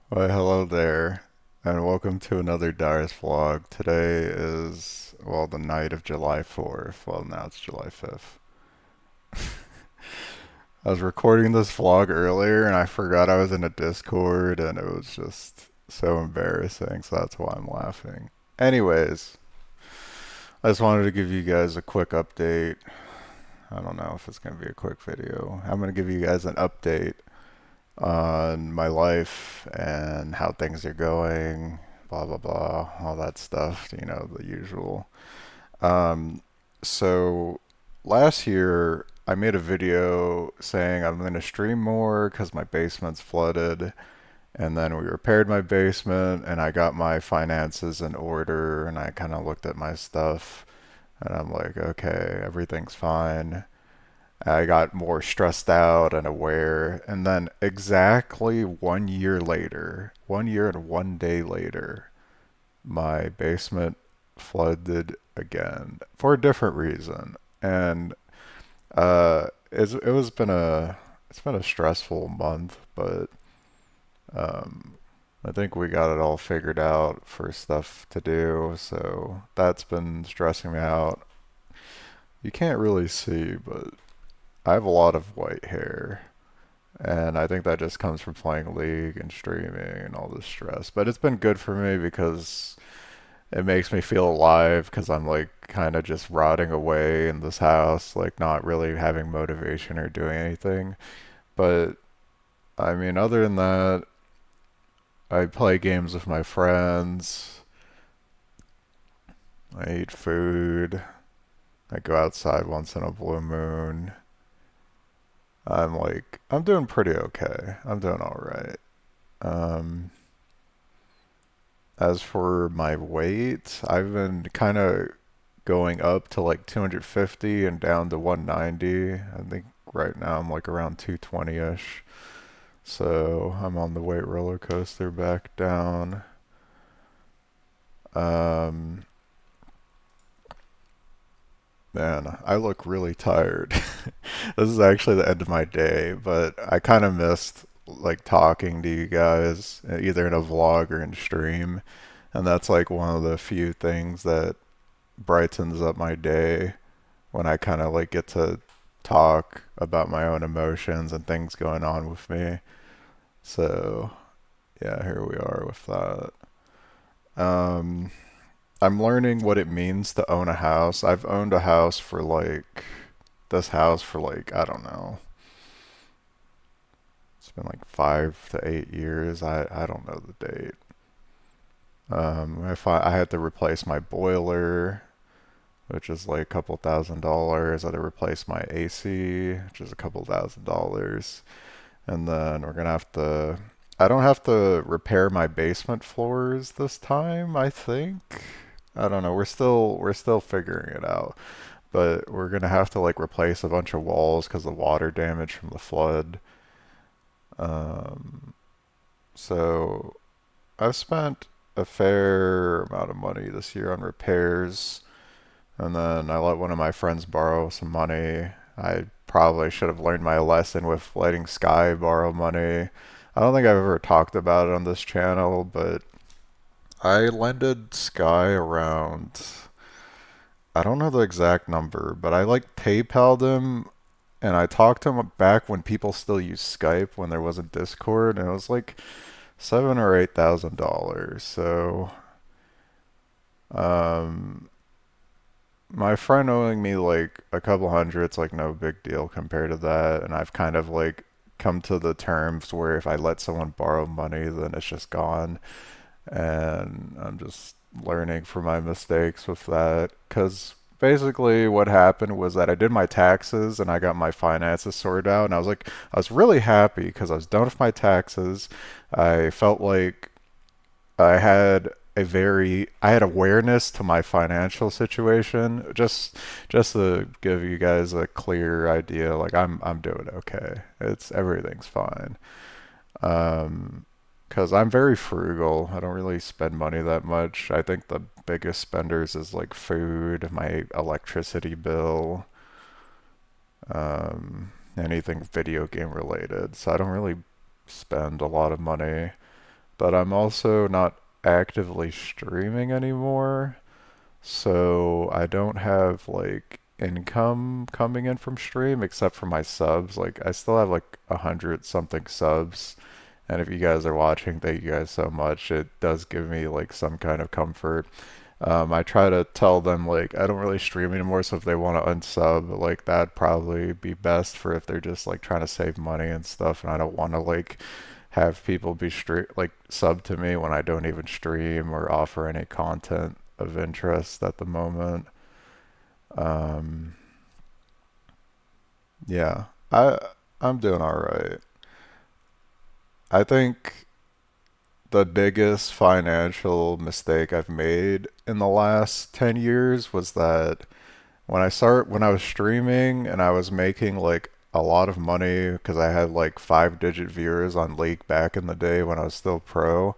Well, hello there, and welcome to another Dyrus vlog. Today is, well, the night of July 4th. Well, now it's July 5th. I was recording this vlog earlier and I forgot I was in a Discord and it was just so embarrassing, so that's why I'm laughing. Anyways, I just wanted to give you guys a quick update. I don't know if it's going to be a quick video. I'm going to give you guys an update on my life and how things are going, blah blah blah, all that stuff, the usual. Um, so last year I made a video saying I'm going to stream more because my basement's flooded, and then we repaired my basement and I got my finances in order and I kind of looked at my stuff and I'm like, okay, everything's fine. I got more stressed out and aware. And then exactly 1 year later, 1 year and 1 day later, my basement flooded again for a different reason. And it was been a stressful month, but um, I think we got it all figured out for stuff to do. So that's been stressing me out. You can't really see, but I have a lot of white hair. And I think that just comes from playing League and streaming and all this stress. But it's been good for me because it makes me feel alive because I'm like kind of just rotting away in this house, like not really having motivation or doing anything. But I mean, other than that, I play games with my friends. I eat food. I go outside once in a blue moon. I'm doing pretty okay. I'm doing all right. Um, As for my weight, I've been kind of going up to like 250 and down to 190. I think right now I'm like around 220-ish. So I'm on the weight roller coaster back down. Um, Man, I look really tired. This is actually the end of my day, but I kind of missed like talking to you guys either in a vlog or in stream. And that's like one of the few things that brightens up my day when I kind of like get to talk about my own emotions and things going on with me. So, yeah, here we are with that. Um, I'm learning what it means to own a house. I've owned a house for like this house for like I don't know. It's been like 5 to 8 years. I don't know the date. If I had to replace my boiler, which is like a couple $1,000. I had to replace my AC, which is a couple $1,000, and then we're gonna have to. I don't have to repair my basement floors this time, I think. I don't know. We're still figuring it out. But we're gonna have to like replace a bunch of walls because of water damage from the flood. Um, so I've spent a fair amount of money this year on repairs, and then I let one of my friends borrow some money. I probably should have learned my lesson with letting Sky borrow money. I don't think I've ever talked about it on this channel, but I lended Sky around, I don't know the exact number, but I like PayPal'd him and I talked to him back when people still used Skype when there wasn't Discord, and it was like $7,000 or $8,000. So, um, my friend owing me like a couple hundred, it's like no big deal compared to that, and I've kind of like come to the terms where if I let someone borrow money, then it's just gone, and I'm just learning from my mistakes with that. Because basically, what happened was that I did my taxes and I got my finances sorted out, and I was really happy because I was done with my taxes. I felt like I had awareness to my financial situation. Just to give you guys a clear idea, like I'm doing okay. It's everything's fine. Um, because I'm very frugal. I don't really spend money that much. I think the biggest spenders is like food, my electricity bill, anything video game related. So I don't really spend a lot of money. but I'm also not actively streaming anymore. So I don't have like income coming in from stream except for my subs. Like I still have like 100 something subs. And if you guys are watching, thank you guys so much. It does give me like some kind of comfort. I try to tell them like I don't really stream anymore, so if they want to unsub, like that'd probably be best for if they're just like trying to save money and stuff, and I don't want to like have people be like sub to me when I don't even stream or offer any content of interest at the moment. Um, yeah, I'm doing all right. I think the biggest financial mistake I've made in the last 10 years was that when I was streaming and I was making like a lot of money because I had like 5 digit viewers on League back in the day when I was still pro.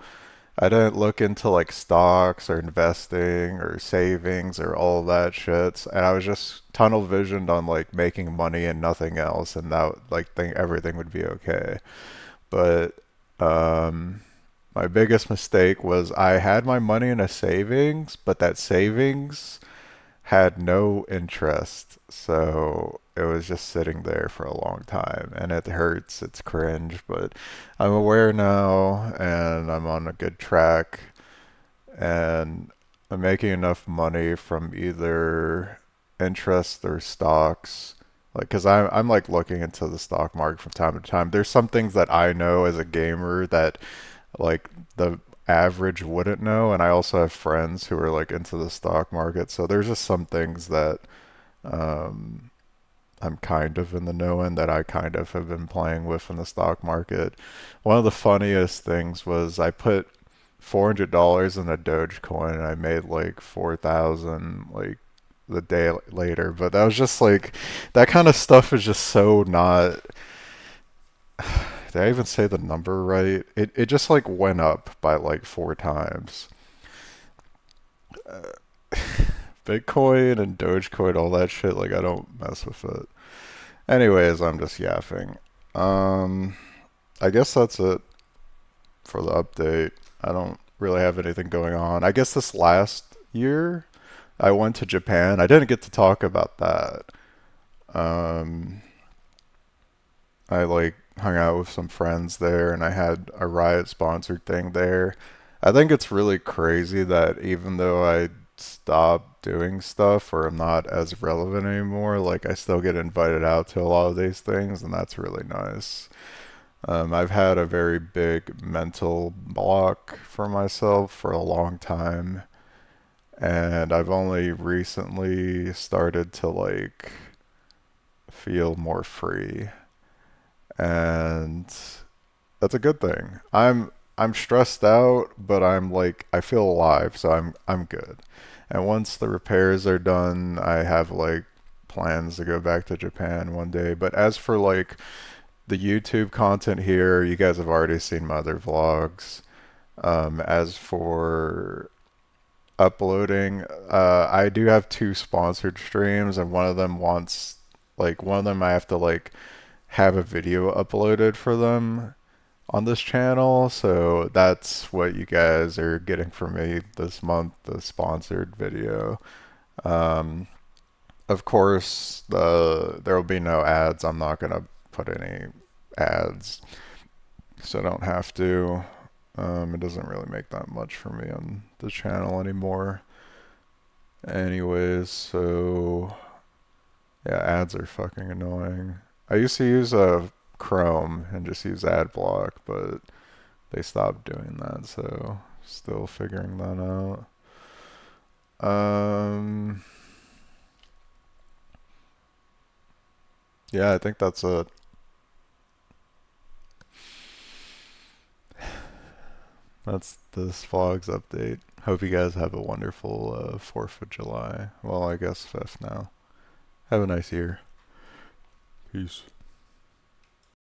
I didn't look into like stocks or investing or savings or all that shit. And I was just tunnel visioned on like making money and nothing else, and that like think everything would be okay. But um my biggest mistake was I had my money in a savings, but that savings had no interest. So it was just sitting there for a long time and it hurts. It's cringe, but I'm aware now and I'm on a good track and I'm making enough money from either interest or stocks. Like, cause I'm like looking into the stock market from time to time. There's some things that I know as a gamer that like the average wouldn't know, and I also have friends who are like into the stock market, so there's just some things that um, I'm kind of in the know in that I kind of have been playing with in the stock market. One of the funniest things was I put $400 in a Dogecoin and I made like 4,000 like the day later, but that was just like that kind of stuff is just so not. Did I even say the number right? It just like went up by like 4 times. Bitcoin and Dogecoin, all that shit, like I don't mess with it. Anyways, I'm just yapping. Um, I guess that's it for the update. I don't really have anything going on. I guess this last year I went to Japan. I didn't get to talk about that. Um, I like hung out with some friends there and I had a Riot sponsored thing there. I think it's really crazy that even though I stopped doing stuff or I'm not as relevant anymore, like I still get invited out to a lot of these things and that's really nice. I've had a very big mental block for myself for a long time and I've only recently started to like feel more free and that's a good thing. I'm stressed out, but I'm like I feel alive, so I'm good. And once the repairs are done, I have like plans to go back to Japan one day. But as for like the YouTube content here, you guys have already seen my other vlogs. As for uploading, I do have 2 sponsored streams, and one of them wants like one of them I have to like have a video uploaded for them on this channel. So that's what you guys are getting from me this month, the sponsored video. Um, of course, there will be no ads. I'm not gonna put any ads, so I don't have to. It doesn't really make that much for me on the channel anymore. Anyways, so yeah, ads are fucking annoying. I used to use a Chrome and just use ad block, but they stopped doing that, so still figuring that out. Um, yeah, I think that's it. That's this vlog's update. Hope you guys have a wonderful 4th of July. Well, I guess 5th now. Have a nice year. Peace.